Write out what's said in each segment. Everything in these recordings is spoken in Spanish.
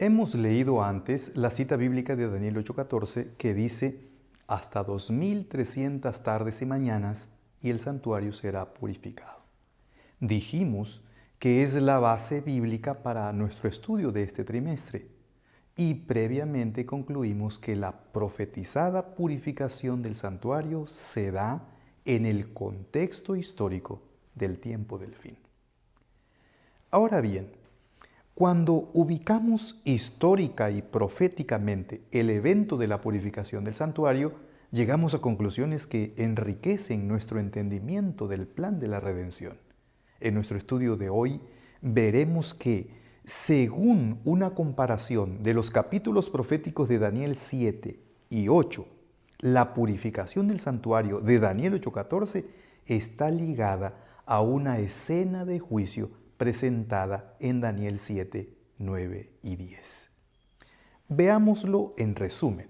Hemos leído antes la cita bíblica de Daniel 8:14 que dice: hasta 2300 tardes y mañanas y el santuario será purificado. Dijimos que es la base bíblica para nuestro estudio de este trimestre y previamente concluimos que la profetizada purificación del santuario se da en el contexto histórico del tiempo del fin. Ahora bien, cuando ubicamos histórica y proféticamente el evento de la purificación del santuario, llegamos a conclusiones que enriquecen nuestro entendimiento del plan de la redención. En nuestro estudio de hoy veremos que, según una comparación de los capítulos proféticos de Daniel 7 y 8, la purificación del santuario de Daniel 8:14 está ligada a una escena de juicio presentada en Daniel 7, 9 y 10. Veámoslo en resumen.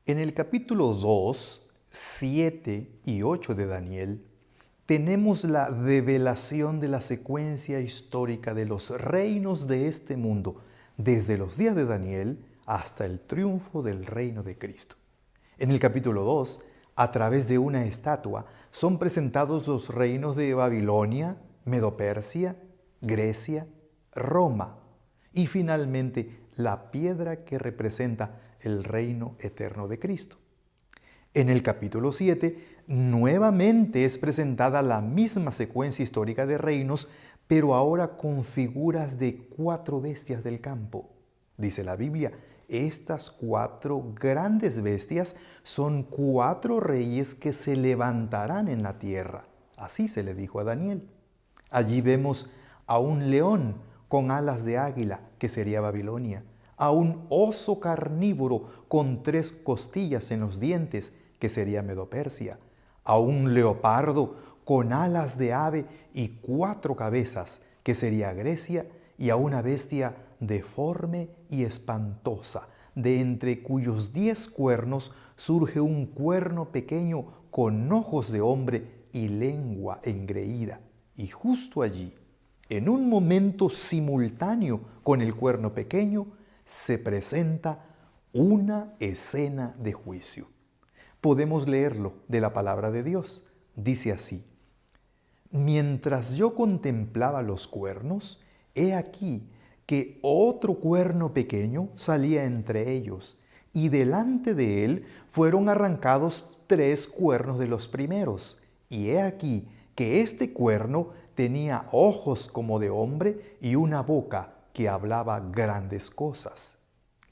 En el capítulo 2, 7 y 8 de Daniel, tenemos la develación de la secuencia histórica de los reinos de este mundo, desde los días de Daniel hasta el triunfo del reino de Cristo. En el capítulo 2, a través de una estatua, son presentados los reinos de Babilonia, Medo-Persia, Grecia, Roma y finalmente la piedra que representa el reino eterno de Cristo. En el capítulo 7, nuevamente es presentada la misma secuencia histórica de reinos, pero ahora con figuras de 4 bestias del campo. Dice la Biblia, estas 4 grandes bestias son 4 reyes que se levantarán en la tierra. Así se le dijo a Daniel. Allí vemos a un león con alas de águila, que sería Babilonia, a un oso carnívoro con 3 costillas en los dientes, que sería Medo-Persia, a un leopardo con alas de ave y 4 cabezas, que sería Grecia, y a una bestia deforme y espantosa, de entre cuyos 10 cuernos surge un cuerno pequeño con ojos de hombre y lengua engreída. Y justo allí, en un momento simultáneo con el cuerno pequeño, se presenta una escena de juicio. Podemos leerlo de la palabra de Dios. Dice así: mientras yo contemplaba los cuernos, he aquí que otro cuerno pequeño salía entre ellos, y delante de él fueron arrancados 3 cuernos de los primeros. Y he aquí que este cuerno tenía ojos como de hombre y una boca que hablaba grandes cosas.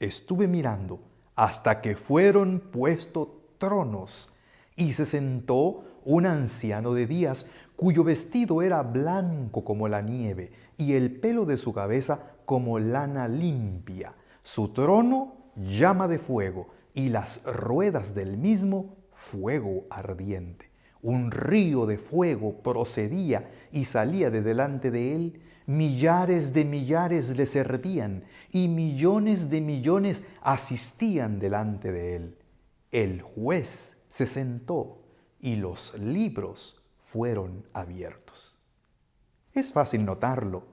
Estuve mirando hasta que fueron puestos tronos, y se sentó un anciano de días, cuyo vestido era blanco como la nieve, y el pelo de su cabeza como lana limpia. Su trono llama de fuego, y las ruedas del mismo fuego ardiente. Un río de fuego procedía y salía de delante de él. Millares de millares le servían, y millones de millones asistían delante de él. El juez se sentó y los libros fueron abiertos. Es fácil notarlo.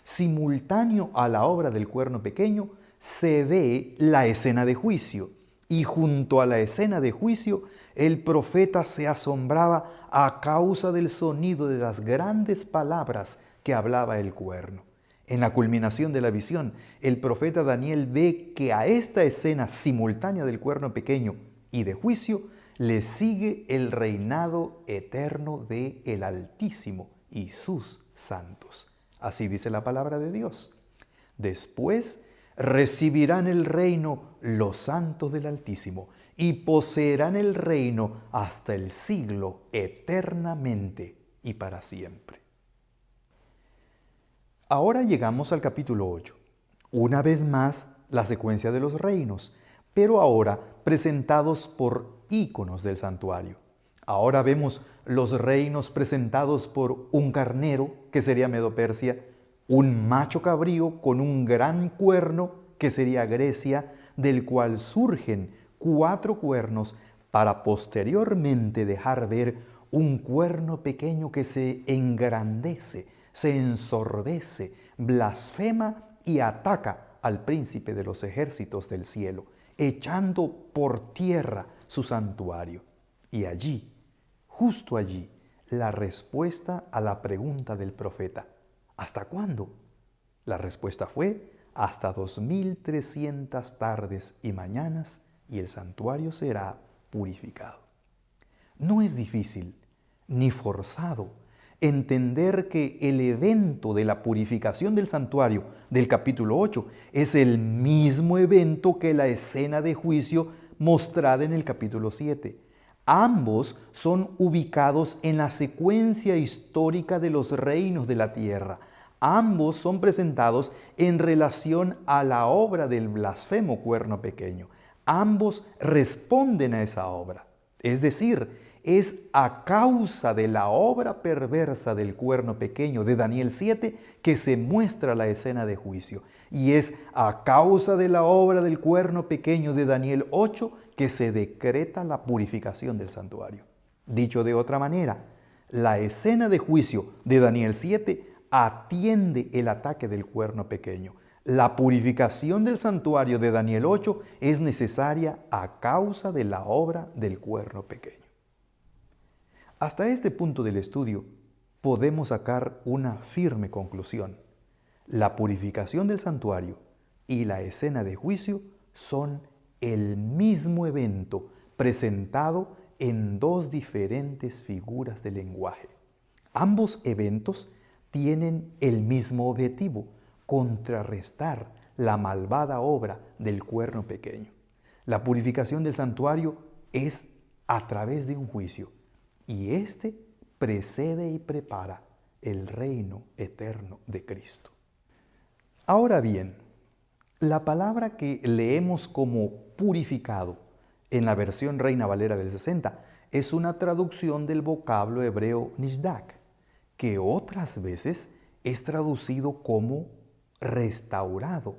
Simultáneo a la obra del cuerno pequeño se ve la escena de juicio, y junto a la escena de juicio el profeta se asombraba a causa del sonido de las grandes palabras que hablaba el cuerno. En la culminación de la visión, el profeta Daniel ve que a esta escena simultánea del cuerno pequeño y de juicio le sigue el reinado eterno de el Altísimo y sus santos. Así dice la palabra de Dios. Después recibirán el reino los santos del Altísimo y poseerán el reino hasta el siglo, eternamente y para siempre. Ahora llegamos al capítulo 8. Una vez más, la secuencia de los reinos, pero ahora presentados por íconos del santuario. Ahora vemos los reinos presentados por un carnero, que sería Medo-Persia, un macho cabrío con un gran cuerno, que sería Grecia, del cual surgen 4 cuernos para posteriormente dejar ver un cuerno pequeño que se engrandece, se ensorbece, blasfema y ataca al príncipe de los ejércitos del cielo, echando por tierra su santuario. Y allí, justo allí, la respuesta a la pregunta del profeta: ¿hasta cuándo? La respuesta fue: hasta 2300 tardes y mañanas, y el santuario será purificado. No es difícil ni forzado entender que el evento de la purificación del santuario del capítulo 8 es el mismo evento que la escena de juicio mostrada en el capítulo 7. Ambos son ubicados en la secuencia histórica de los reinos de la tierra. Ambos son presentados en relación a la obra del blasfemo cuerno pequeño. Ambos responden a esa obra. Es decir, es a causa de la obra perversa del cuerno pequeño de Daniel 7 que se muestra la escena de juicio. Y es a causa de la obra del cuerno pequeño de Daniel 8 que se decreta la purificación del santuario. Dicho de otra manera, la escena de juicio de Daniel 7 atiende el ataque del cuerno pequeño. La purificación del santuario de Daniel 8 es necesaria a causa de la obra del cuerno pequeño. Hasta este punto del estudio podemos sacar una firme conclusión. La purificación del santuario y la escena de juicio son el mismo evento presentado en dos diferentes figuras de lenguaje. Ambos eventos tienen el mismo objetivo: contrarrestar la malvada obra del cuerno pequeño. La purificación del santuario es a través de un juicio, y este precede y prepara el reino eterno de Cristo. Ahora bien, la palabra que leemos como purificado en la versión Reina Valera del 60 es una traducción del vocablo hebreo nishdak, que otras veces es traducido como restaurado,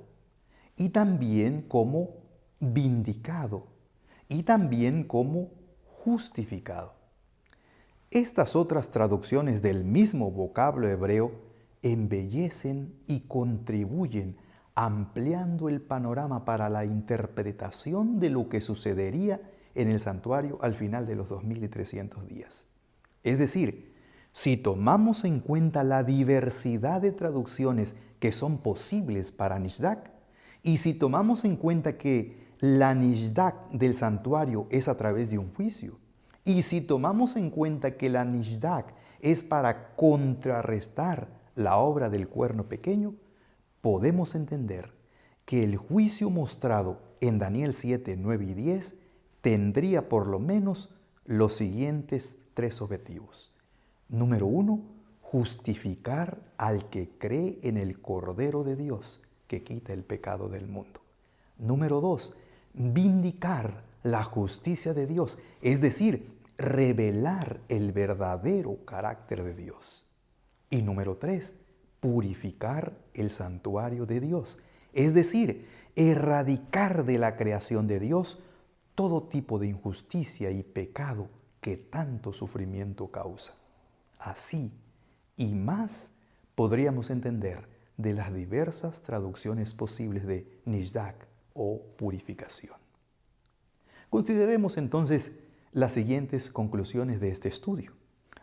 y también como vindicado, y también como justificado. Estas otras traducciones del mismo vocablo hebreo embellecen y contribuyen ampliando el panorama para la interpretación de lo que sucedería en el santuario al final de los 2300 días. Es decir, si tomamos en cuenta la diversidad de traducciones que son posibles para Nishdak, y si tomamos en cuenta que la Nishdak del santuario es a través de un juicio, y si tomamos en cuenta que la Nishdak es para contrarrestar la obra del cuerno pequeño, podemos entender que el juicio mostrado en Daniel 7, 9 y 10 tendría por lo menos los siguientes tres objetivos. Número 1, justificar al que cree en el Cordero de Dios que quita el pecado del mundo. Número 2, vindicar la justicia de Dios, es decir, revelar el verdadero carácter de Dios. Y número 3, purificar el santuario de Dios, es decir, erradicar de la creación de Dios todo tipo de injusticia y pecado que tanto sufrimiento causa. Así y más podríamos entender de las diversas traducciones posibles de Nishdak o purificación. Consideremos entonces las siguientes conclusiones de este estudio.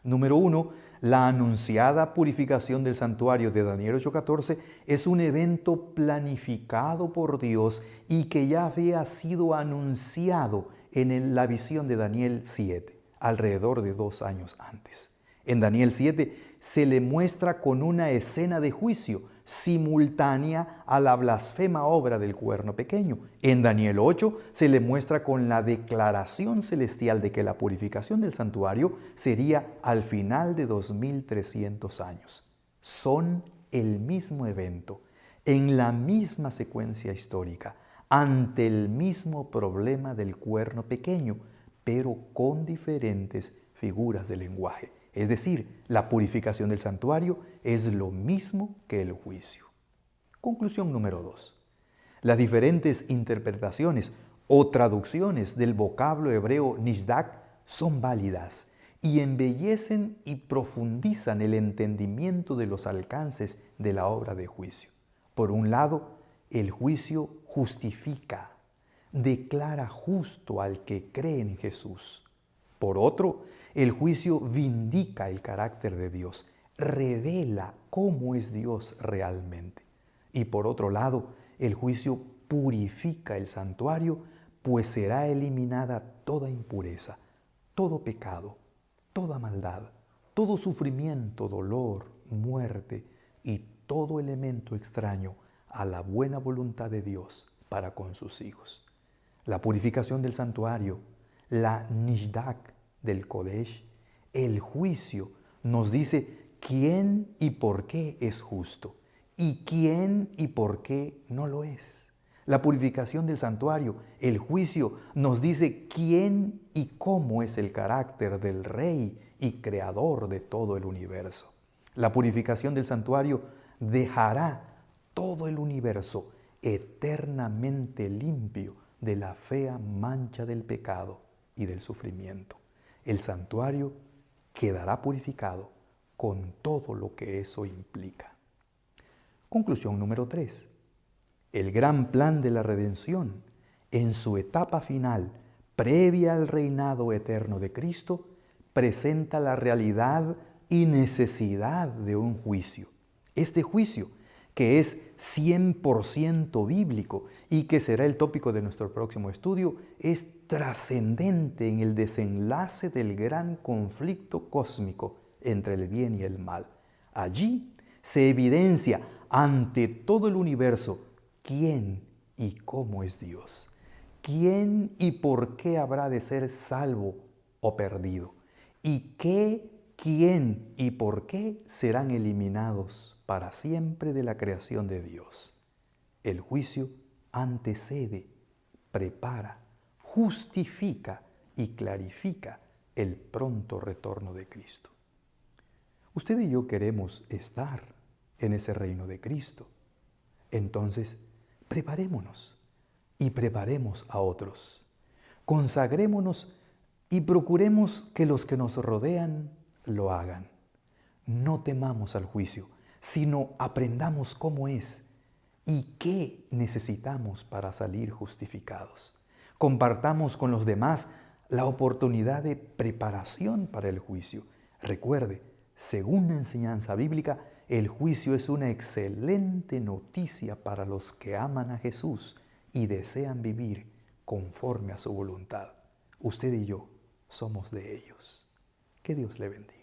Número 1, la anunciada purificación del santuario de Daniel 8:14 es un evento planificado por Dios y que ya había sido anunciado en la visión de Daniel 7, alrededor de 2 años antes. En Daniel 7 se le muestra con una escena de juicio simultánea a la blasfema obra del cuerno pequeño. En Daniel 8 se le muestra con la declaración celestial de que la purificación del santuario sería al final de 2300 años. Son el mismo evento, en la misma secuencia histórica, ante el mismo problema del cuerno pequeño, pero con diferentes figuras de lenguaje. Es decir, la purificación del santuario es lo mismo que el juicio. Conclusión número 2. Las diferentes interpretaciones o traducciones del vocablo hebreo nishdak son válidas y embellecen y profundizan el entendimiento de los alcances de la obra de juicio. Por un lado, el juicio justifica, declara justo al que cree en Jesús. Por otro, el juicio vindica el carácter de Dios, revela cómo es Dios realmente. Y por otro lado, el juicio purifica el santuario, pues será eliminada toda impureza, todo pecado, toda maldad, todo sufrimiento, dolor, muerte y todo elemento extraño a la buena voluntad de Dios para con sus hijos. La purificación del santuario, la nishdak del Kodesh, el juicio nos dice quién y por qué es justo y quién y por qué no lo es. La purificación del santuario, el juicio, nos dice quién y cómo es el carácter del Rey y Creador de todo el universo. La purificación del santuario dejará todo el universo eternamente limpio de la fea mancha del pecado y del sufrimiento. El santuario quedará purificado con todo lo que eso implica. Conclusión número 3. El gran plan de la redención, en su etapa final, previa al reinado eterno de Cristo, presenta la realidad y necesidad de un juicio. Este juicio, que es 100% bíblico y que será el tópico de nuestro próximo estudio, es trascendente en el desenlace del gran conflicto cósmico entre el bien y el mal. Allí se evidencia ante todo el universo quién y cómo es Dios, quién y por qué habrá de ser salvo o perdido, y qué, quién y por qué serán eliminados para siempre de la creación de Dios. El juicio antecede, prepara, justifica y clarifica el pronto retorno de Cristo. Usted y yo queremos estar en ese reino de Cristo. Entonces, preparémonos y preparemos a otros. Consagrémonos y procuremos que los que nos rodean lo hagan. No temamos al juicio, sino aprendamos cómo es y qué necesitamos para salir justificados. Compartamos con los demás la oportunidad de preparación para el juicio. Recuerde, según la enseñanza bíblica, el juicio es una excelente noticia para los que aman a Jesús y desean vivir conforme a su voluntad. Usted y yo somos de ellos. Que Dios le bendiga.